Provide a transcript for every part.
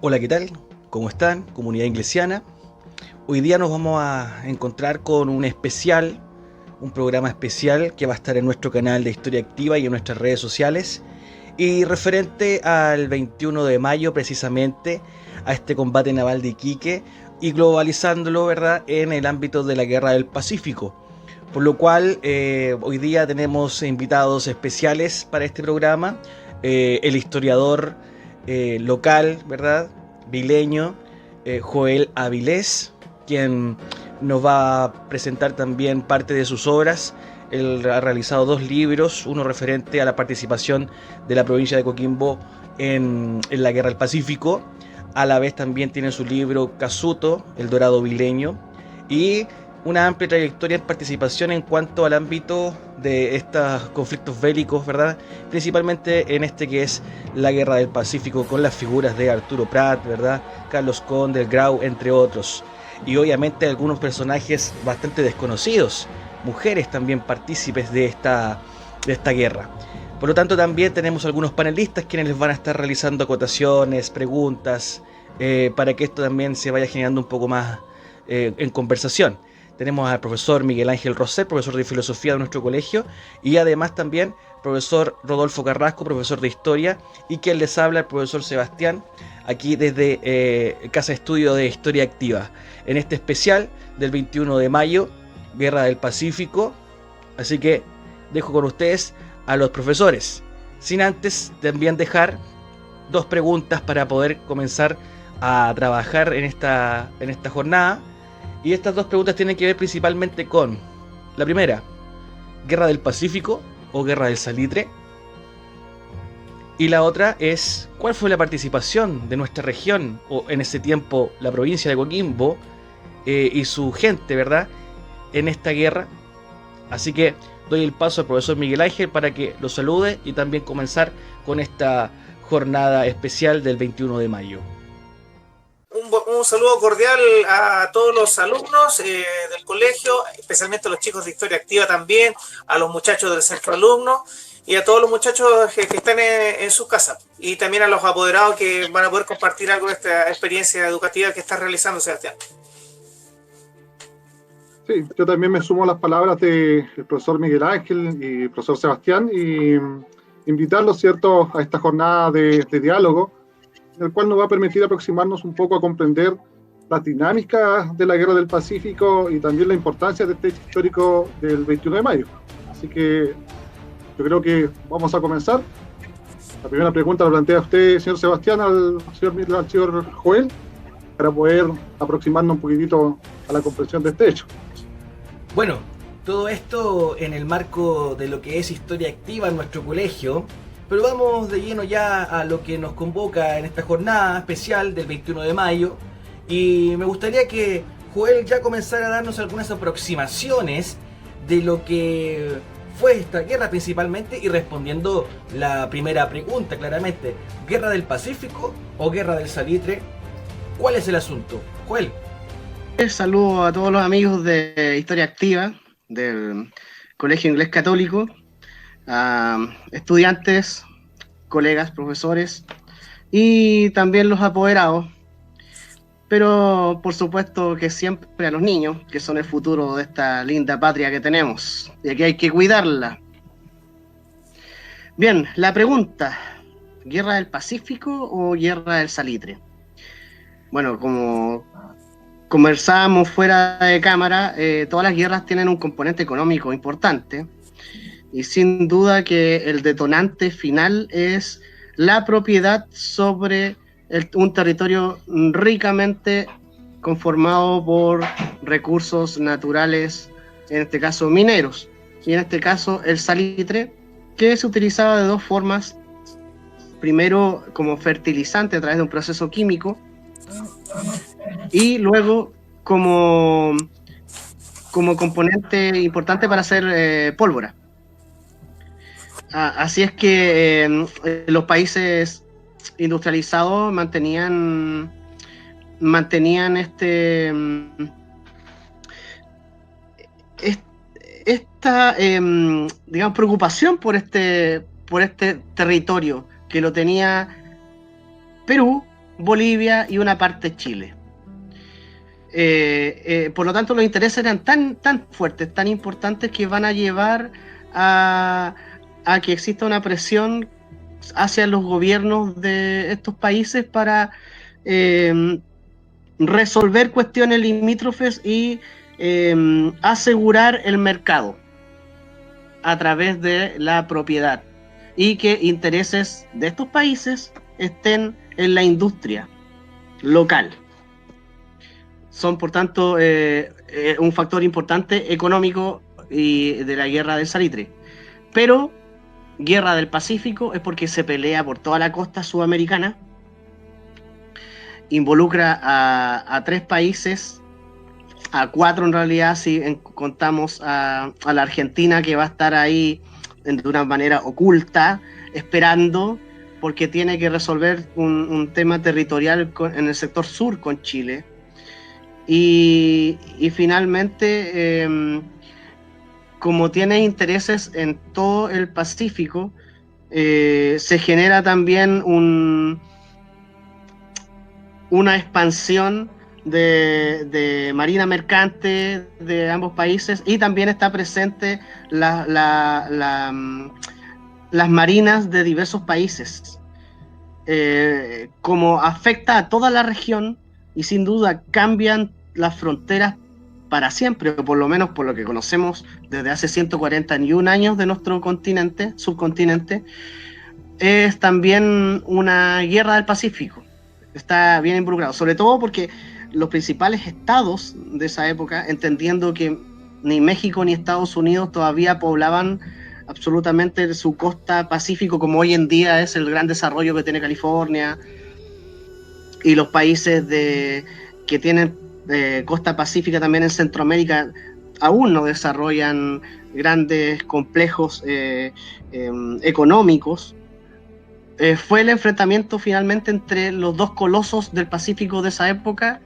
Hola, ¿qué tal? ¿Cómo están? Comunidad inglesiana. Hoy día nos vamos a encontrar con un programa especial que va a estar en nuestro canal de Historia Activa y en nuestras redes sociales. Y referente al 21 de mayo, precisamente, a este combate naval de Iquique y globalizándolo, ¿verdad?, en el ámbito de la Guerra del Pacífico. Por lo cual, hoy día tenemos invitados especiales para este programa. El historiador local, ¿verdad?, vileño, Joel Avilés, quien nos va a presentar también parte de sus obras. Él ha realizado 2 libros, uno referente a la participación de la provincia de Coquimbo en la Guerra del Pacífico. A la vez también tiene su libro Casuto, El Dorado Vileño, y una amplia trayectoria en participación en cuanto al ámbito de estos conflictos bélicos, ¿verdad? Principalmente en este que es la Guerra del Pacífico, con las figuras de Arturo Prat, ¿verdad?, Carlos Conde, el Grau, entre otros. Y obviamente algunos personajes bastante desconocidos, mujeres también partícipes de esta guerra. Por lo tanto, también tenemos algunos panelistas quienes les van a estar realizando acotaciones, preguntas, para que esto también se vaya generando un poco más en conversación. Tenemos al profesor Miguel Ángel Roset, profesor de filosofía de nuestro colegio, y además también profesor Rodolfo Carrasco, profesor de historia, y quien les habla, el profesor Sebastián, aquí desde Casa Estudio de Historia Activa, en este especial del 21 de mayo, Guerra del Pacífico. Así que dejo con ustedes a los profesores, sin antes también dejar 2 preguntas para poder comenzar a trabajar en esta jornada. Y estas 2 preguntas tienen que ver principalmente con la primera: ¿Guerra del Pacífico o Guerra del Salitre? Y la otra es: ¿cuál fue la participación de nuestra región, o en ese tiempo la provincia de Coquimbo, y su gente, ¿verdad?, en esta guerra? Así que doy el paso al profesor Miguel Ángel para que lo salude y también comenzar con esta jornada especial del 21 de mayo. Un saludo cordial a todos los alumnos del colegio, especialmente a los chicos de Historia Activa también, a los muchachos del centro alumno y a todos los muchachos que están en sus casas, y también a los apoderados que van a poder compartir algo de esta experiencia educativa que está realizando Sebastián. Sí, yo también me sumo a las palabras del profesor Miguel Ángel y el profesor Sebastián, y invitarlos, ¿cierto?, a esta jornada de diálogo, el cual nos va a permitir aproximarnos un poco a comprender las dinámicas de la Guerra del Pacífico y también la importancia de este hecho histórico del 21 de mayo. Así que yo creo que vamos a comenzar. La primera pregunta la plantea usted, señor Sebastián, al señor Joel, para poder aproximarnos un poquitito a la comprensión de este hecho. Bueno, todo esto en el marco de lo que es Historia Activa en nuestro colegio, pero vamos de lleno ya a lo que nos convoca en esta jornada especial del 21 de mayo, y me gustaría que Joel ya comenzara a darnos algunas aproximaciones de lo que fue esta guerra principalmente, y respondiendo la primera pregunta claramente: ¿Guerra del Pacífico o Guerra del Salitre? ¿Cuál es el asunto? Joel. Saludo a todos los amigos de Historia Activa del Colegio Inglés Católico, a estudiantes, colegas, profesores y también los apoderados, pero por supuesto que siempre a los niños, que son el futuro de esta linda patria que tenemos y que hay que cuidarla. Bien, la pregunta: ¿Guerra del Pacífico o Guerra del Salitre? Bueno, como conversábamos fuera de cámara, todas las guerras tienen un componente económico importante, y sin duda que el detonante final es la propiedad sobre un territorio ricamente conformado por recursos naturales, en este caso mineros, y en este caso el salitre, que se utilizaba de 2 formas: primero como fertilizante a través de un proceso químico, y luego como componente importante para hacer pólvora. Así es que los países industrializados mantenían esta digamos, preocupación por este territorio que lo tenía Perú, Bolivia y una parte Chile. Por lo tanto, los intereses eran tan fuertes, tan importantes, que van a llevar a que exista una presión hacia los gobiernos de estos países para resolver cuestiones limítrofes y asegurar el mercado a través de la propiedad, y que intereses de estos países estén en la industria local. Son, por tanto, un factor importante económico y de la guerra del salitre. Pero guerra del Pacífico es porque se pelea por toda la costa sudamericana, involucra a 3 países, a 4 en realidad, si contamos a la Argentina, que va a estar ahí de una manera oculta, esperando, porque tiene que resolver un tema territorial en el sector sur con Chile. Y finalmente, como tiene intereses en todo el Pacífico, se genera también una expansión de marina mercante de ambos países, y también está presente las marinas de diversos países. Como afecta a toda la región, y sin duda cambian las fronteras para siempre, o por lo menos por lo que conocemos desde hace 141 años de nuestro subcontinente, es también una guerra del Pacífico. Está bien involucrado, sobre todo porque los principales estados de esa época, entendiendo que ni México ni Estados Unidos todavía poblaban absolutamente su costa pacífico, como hoy en día es el gran desarrollo que tiene California, y los países que tienen costa pacífica también en Centroamérica aún no desarrollan grandes complejos económicos. Fue el enfrentamiento finalmente entre los 2 colosos del Pacífico de esa época,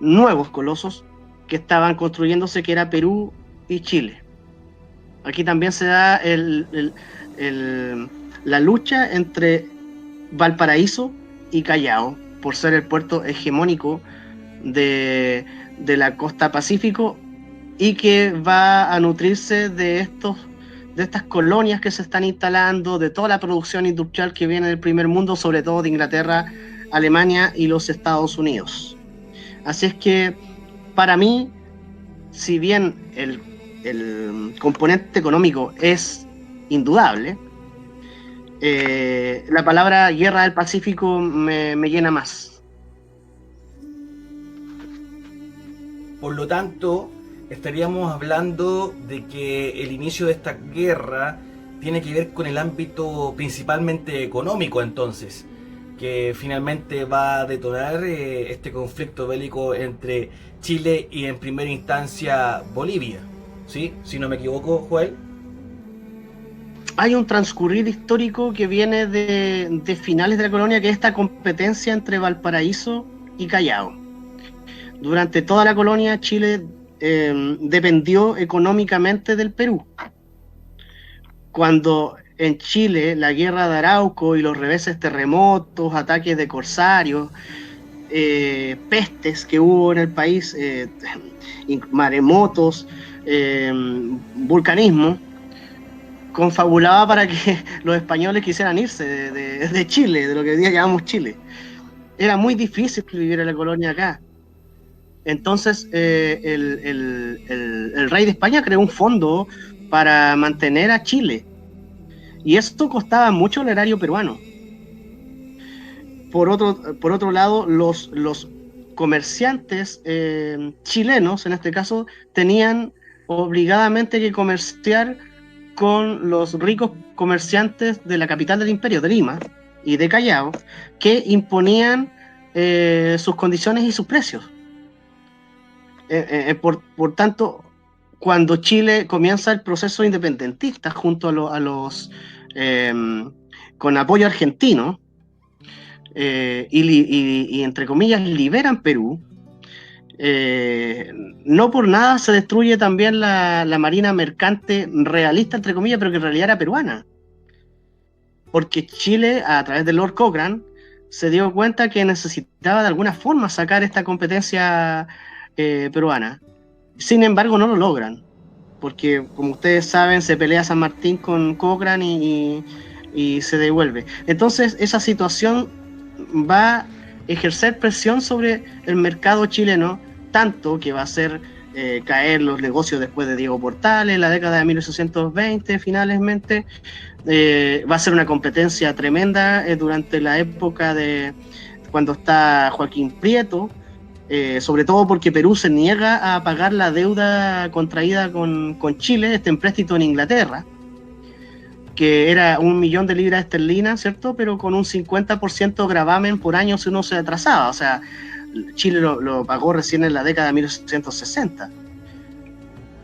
nuevos colosos que estaban construyéndose, que era Perú y Chile. Aquí también se da la lucha entre Valparaíso y Callao, por ser el puerto hegemónico de la costa Pacífico, y que va a nutrirse de estas colonias que se están instalando, de toda la producción industrial que viene del primer mundo, sobre todo de Inglaterra, Alemania y los Estados Unidos. Así es que, para mí, si bien el componente económico es indudable, la palabra guerra del Pacífico me llena más. Por lo tanto, estaríamos hablando de que el inicio de esta guerra tiene que ver con el ámbito principalmente económico, entonces, que finalmente va a detonar este conflicto bélico entre Chile y, en primera instancia, Bolivia. ¿Sí? Si no me equivoco, Joel. Hay un transcurrir histórico que viene de finales de la colonia, que es esta competencia entre Valparaíso y Callao. Durante toda la colonia, Chile dependió económicamente del Perú. Cuando en Chile la guerra de Arauco y los reveses, terremotos, ataques de corsarios, pestes que hubo en el país, maremotos, vulcanismo, confabulaba para que los españoles quisieran irse de Chile, de lo que hoy día llamamos Chile. Era muy difícil vivir en la colonia acá. Entonces el rey de España creó un fondo para mantener a Chile, y esto costaba mucho el erario peruano. Por otro lado, los comerciantes chilenos, en este caso, tenían obligadamente que comerciar con los ricos comerciantes de la capital del imperio, de Lima y de Callao, que imponían sus condiciones y sus precios. Por tanto, cuando Chile comienza el proceso independentista junto a los con apoyo argentino, y entre comillas liberan Perú, no por nada se destruye también la marina mercante realista, entre comillas, pero que en realidad era peruana, porque Chile, a través de Lord Cochrane, se dio cuenta que necesitaba de alguna forma sacar esta competencia peruana. Sin embargo, no lo logran, porque como ustedes saben, se pelea San Martín con Cochrane y se devuelve. Entonces, esa situación va a ejercer presión sobre el mercado chileno, tanto que va a hacer caer los negocios después de Diego Portales, en la década de 1820, finalmente. Va a ser una competencia tremenda durante la época de cuando está Joaquín Prieto, sobre todo porque Perú se niega a pagar la deuda contraída con Chile, este empréstito en Inglaterra, que era 1 millón de libras esterlinas, ¿cierto? Pero con un 50% gravamen por año si uno se atrasaba. O sea, Chile lo pagó recién en la década de 1860.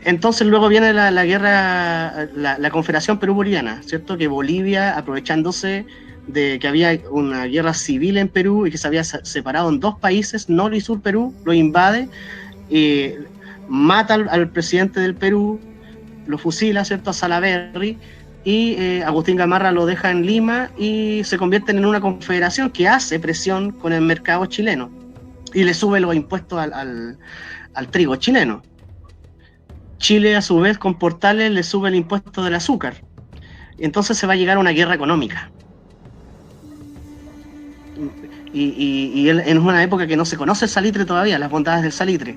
Entonces luego viene la guerra, la Confederación Perú-Boliviana, ¿cierto? Que Bolivia, aprovechándose de que había una guerra civil en Perú y que se había separado en 2 países, Nor y Sur Perú, lo invade, mata al presidente del Perú, lo fusila, ¿cierto? A Salaverry, y Agustín Gamarra lo deja en Lima y se convierten en una confederación que hace presión con el mercado chileno y le sube los impuestos al trigo chileno. Chile, a su vez, con Portales le sube el impuesto del azúcar. Entonces se va a llegar a una guerra económica. Y en una época que no se conoce el salitre todavía, las bondades del salitre.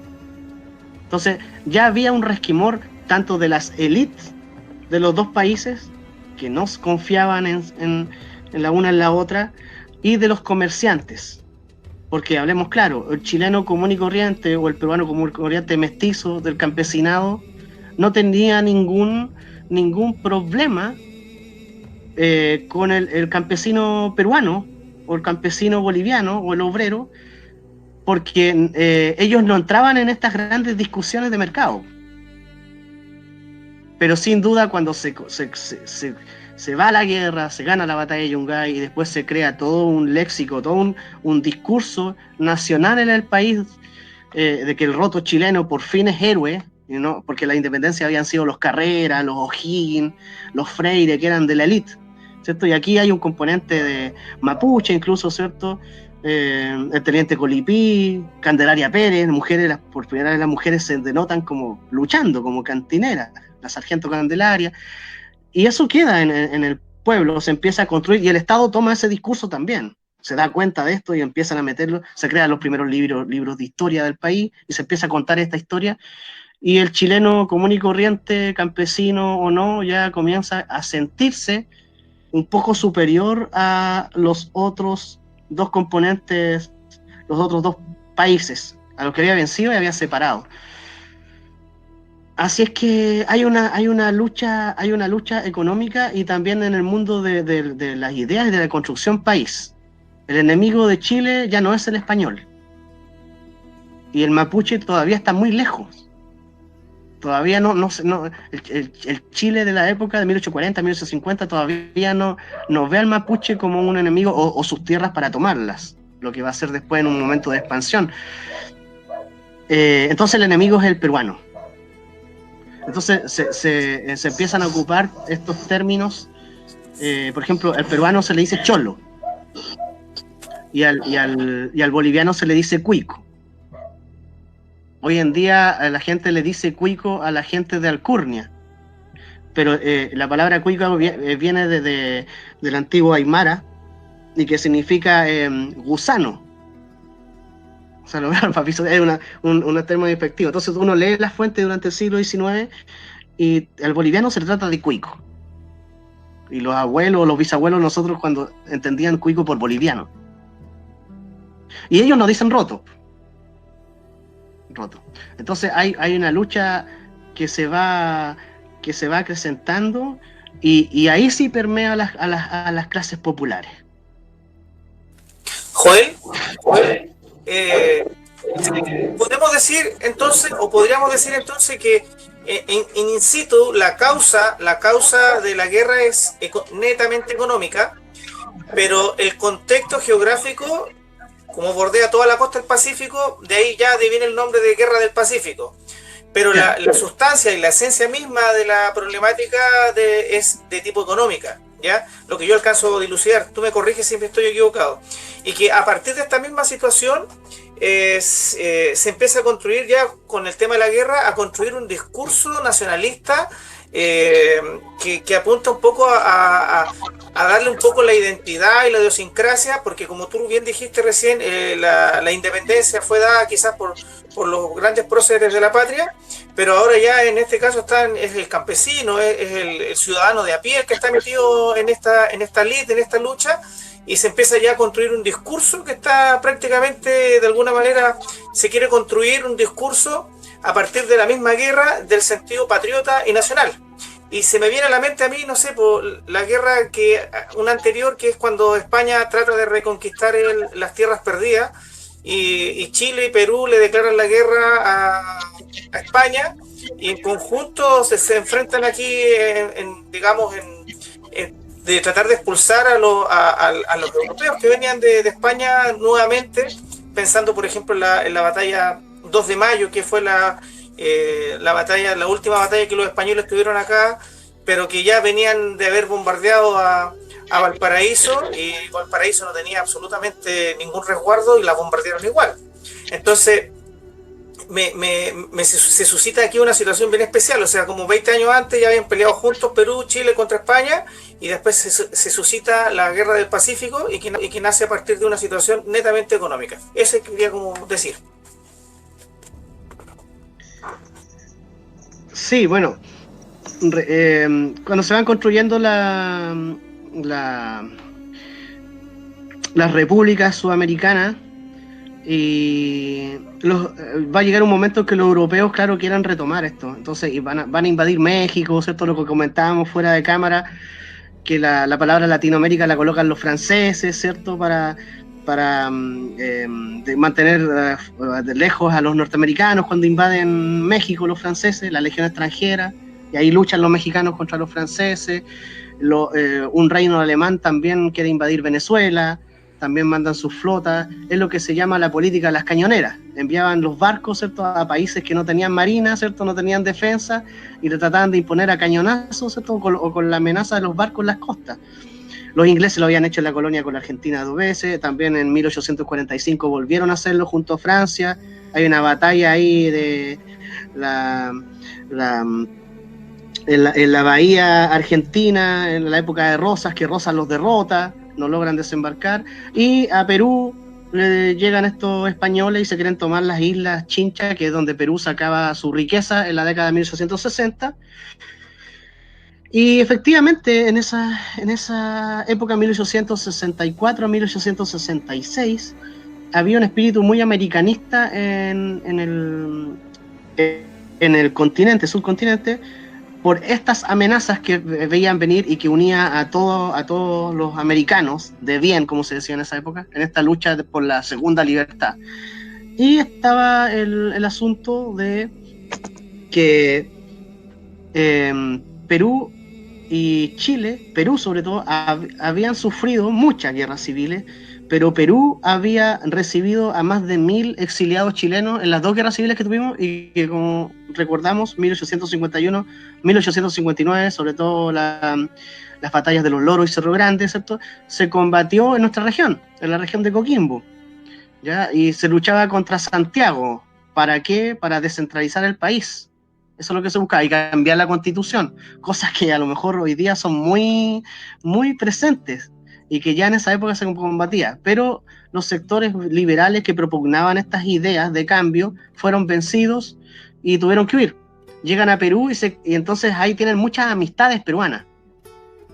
Entonces ya había un resquemor tanto de las élites de los 2 países, que no confiaban en la una en la otra, y de los comerciantes. Porque hablemos claro, el chileno común y corriente o el peruano común y corriente mestizo del campesinado no tenía ningún problema con el campesino peruano o el campesino boliviano o el obrero, porque ellos no entraban en estas grandes discusiones de mercado. Pero sin duda cuando se va a la guerra, se gana la batalla de Yungay y después se crea todo un léxico, todo un discurso nacional en el país de que el roto chileno por fin es héroe, ¿no? Porque la independencia habían sido los Carrera, los O'Higgins, los Freire, que eran de la élite, ¿cierto? Y aquí hay un componente de mapuche incluso, ¿cierto? El teniente Colipí, Candelaria Pérez, mujeres, por primera vez las mujeres se denotan como luchando, como cantineras, la sargento Candelaria, y eso queda en el pueblo, se empieza a construir, y el Estado toma ese discurso también, se da cuenta de esto y empiezan a meterlo, se crean los primeros libros de historia del país, y se empieza a contar esta historia, y el chileno común y corriente, campesino o no, ya comienza a sentirse un poco superior a los otros 2 componentes, los otros 2 países, a los que había vencido y había separado. Así es que hay una lucha económica y también en el mundo de las ideas y de la construcción país. El enemigo de Chile ya no es el español. Y el mapuche todavía está muy lejos. Todavía el Chile de la época de 1840, 1850 todavía no ve al mapuche como un enemigo o sus tierras para tomarlas, lo que va a ser después en un momento de expansión. Entonces el enemigo es el peruano. Entonces se empiezan a ocupar estos términos. Por ejemplo, al peruano se le dice cholo y al boliviano se le dice cuico. Hoy en día a la gente le dice cuico a la gente de Alcurnia, pero la palabra cuico viene del antiguo aymara y que significa gusano. O sea, es un término despectivo. Entonces uno lee las fuentes durante el siglo XIX y al boliviano se le trata de cuico. Y los abuelos, los bisabuelos, nosotros cuando entendían cuico por boliviano. Y ellos nos dicen roto. Entonces hay una lucha que se va acrecentando y ahí sí permea a las clases populares. Joel, podemos decir entonces, o podríamos decir entonces que en in situ la causa de la guerra es netamente económica, pero el contexto geográfico, como bordea toda la costa del Pacífico, de ahí ya viene el nombre de Guerra del Pacífico. Pero la sustancia y la esencia misma de la problemática es de tipo económica. ¿ya? Lo que yo alcanzo a dilucidar, tú me corriges si me estoy equivocado. Y que a partir de esta misma situación se empieza a construir ya con el tema de la guerra, a construir un discurso nacionalista que apunta un poco a darle un poco la identidad y la idiosincrasia, porque como tú bien dijiste recién, la independencia fue dada quizás por los grandes próceres de la patria, pero ahora ya en este caso es el campesino, es el ciudadano de a pie el que está metido en esta lid, en esta lucha, y se empieza ya a construir un discurso que está prácticamente, de alguna manera, se quiere construir un discurso a partir de la misma guerra del sentido patriota y nacional. Y se me viene a la mente a mí, no sé, por la guerra una anterior, que es cuando España trata de reconquistar las tierras perdidas, y Chile y Perú le declaran la guerra a España, y en conjunto se enfrentan aquí, de tratar de expulsar a los europeos que venían de España nuevamente, pensando por ejemplo en la batalla 2 de mayo, que fue la última batalla que los españoles tuvieron acá, pero que ya venían de haber bombardeado a Valparaíso, y Valparaíso no tenía absolutamente ningún resguardo y la bombardearon igual. Entonces se suscita aquí una situación bien especial, o sea, como 20 años antes ya habían peleado juntos Perú, Chile contra España, y después se suscita la guerra del Pacífico, y que nace a partir de una situación netamente económica. Eso quería como decir. Sí, bueno, cuando se van construyendo las repúblicas sudamericanas, y va a llegar un momento en que los europeos, claro, quieran retomar esto. Entonces van a invadir México, ¿cierto? Lo que comentábamos fuera de cámara, que la palabra Latinoamérica la colocan los franceses, ¿cierto? Para mantener lejos a los norteamericanos cuando invaden México los franceses, la legión extranjera, y ahí luchan los mexicanos contra los franceses. Un reino alemán también quiere invadir Venezuela, también mandan sus flotas. Es lo que se llama la política de las cañoneras. Enviaban los barcos, ¿cierto?, a países que no tenían marina, ¿cierto?, no tenían defensa, y le trataban de imponer a cañonazos, ¿cierto?, o con la amenaza de los barcos en las costas. Los ingleses lo habían hecho en la colonia con la Argentina 2 veces, también en 1845 volvieron a hacerlo junto a Francia. Hay una batalla ahí de en la bahía argentina, en la época de Rosas, que Rosas los derrota, no logran desembarcar, y a Perú le llegan estos españoles y se quieren tomar las islas Chincha, que es donde Perú sacaba su riqueza en la década de 1860. Y efectivamente, en esa época, 1864 a 1866, había un espíritu muy americanista en el continente, subcontinente, por estas amenazas que veían venir y que unía a todos los americanos de bien, como se decía en esa época, en esta lucha por la segunda libertad. Y estaba el asunto de que Perú y Chile, Perú sobre todo, habían sufrido muchas guerras civiles, pero Perú había recibido a más de 1000 exiliados chilenos en las 2 guerras civiles que tuvimos, y que, como recordamos, 1851, 1859, sobre todo las batallas de Los Loros y Cerro Grande, ¿cierto?, se combatió en nuestra región, en la región de Coquimbo, ¿ya? Y se luchaba contra Santiago. ¿Para qué? Para descentralizar el país. Eso es lo que se buscaba, y cambiar la constitución, cosas que a lo mejor hoy día son muy, muy presentes, y que ya en esa época se combatía, pero los sectores liberales que propugnaban estas ideas de cambio fueron vencidos y tuvieron que huir. Llegan a Perú y entonces ahí tienen muchas amistades peruanas.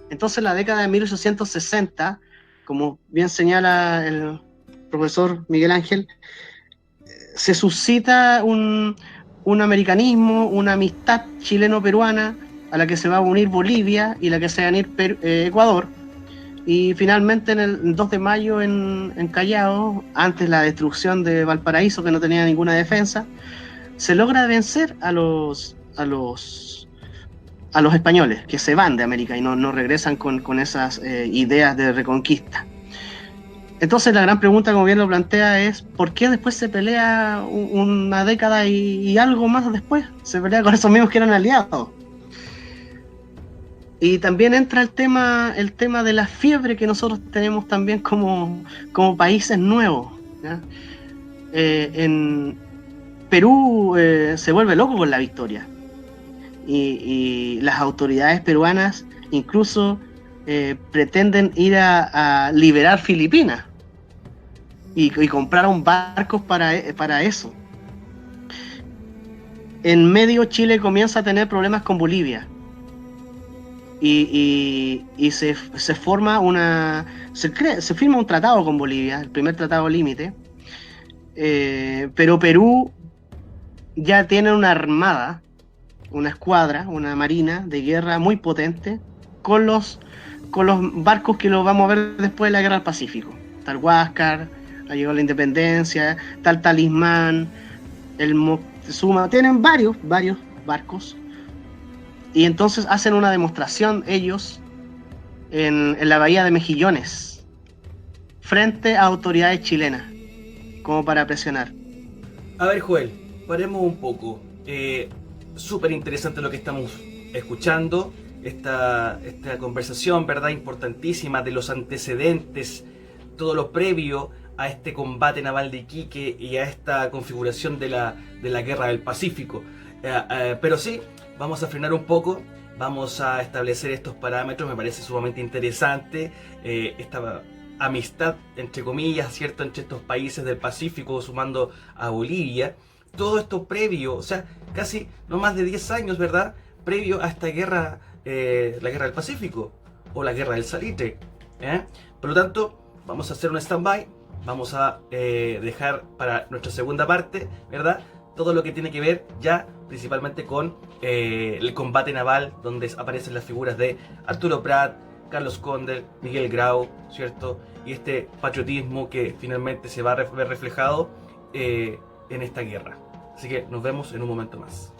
Entonces la década de 1860, como bien señala el profesor Miguel Ángel, se suscita un americanismo, una amistad chileno-peruana, a la que se va a unir Bolivia y la que se va a unir Ecuador. Y finalmente en el 2 de mayo en Callao, antes la destrucción de Valparaíso, que no tenía ninguna defensa, se logra vencer a los españoles, que se van de América y no regresan con esas ideas de reconquista. Entonces la gran pregunta, como bien lo plantea, es ¿por qué después se pelea una década y algo más después? Se pelea con esos mismos que eran aliados. Y también entra el tema de la fiebre que nosotros tenemos también como países nuevos, ¿ya? En Perú se vuelve loco con la victoria. Y las autoridades peruanas incluso pretenden ir a liberar Filipinas y compraron barcos para eso. En medio Chile comienza a tener problemas con Bolivia y se forma se firma un tratado con Bolivia, el primer tratado límite, pero Perú ya tiene una armada, una escuadra, una marina de guerra muy potente con los barcos que lo vamos a ver después de la Guerra del Pacífico. Tal Huáscar, ha llegado la Independencia, tal Talismán, el Moctezuma, tienen varios barcos, y entonces hacen una demostración ellos en la bahía de Mejillones frente a autoridades chilenas como para presionar. A ver, Joel, paremos un poco. Súper interesante lo que estamos escuchando, esta conversación, ¿verdad? Importantísima, de los antecedentes, todo lo previo a este combate naval de Iquique y a esta configuración de la Guerra del Pacífico. Pero sí, vamos a frenar un poco, vamos a establecer estos parámetros. Me parece sumamente interesante esta amistad, entre comillas, ¿cierto?, entre estos países del Pacífico, sumando a Bolivia. Todo esto previo, o sea, casi no más de 10 años, ¿verdad?, previo a esta guerra, la Guerra del Pacífico o la Guerra del Salitre. Por lo tanto, vamos a hacer un stand-by, vamos a dejar para nuestra segunda parte, ¿verdad?, todo lo que tiene que ver ya principalmente con el combate naval, donde aparecen las figuras de Arturo Prat, Carlos Condel, Miguel Grau, ¿cierto?, y este patriotismo que finalmente se va a ver reflejado en esta guerra. Así que nos vemos en un momento más.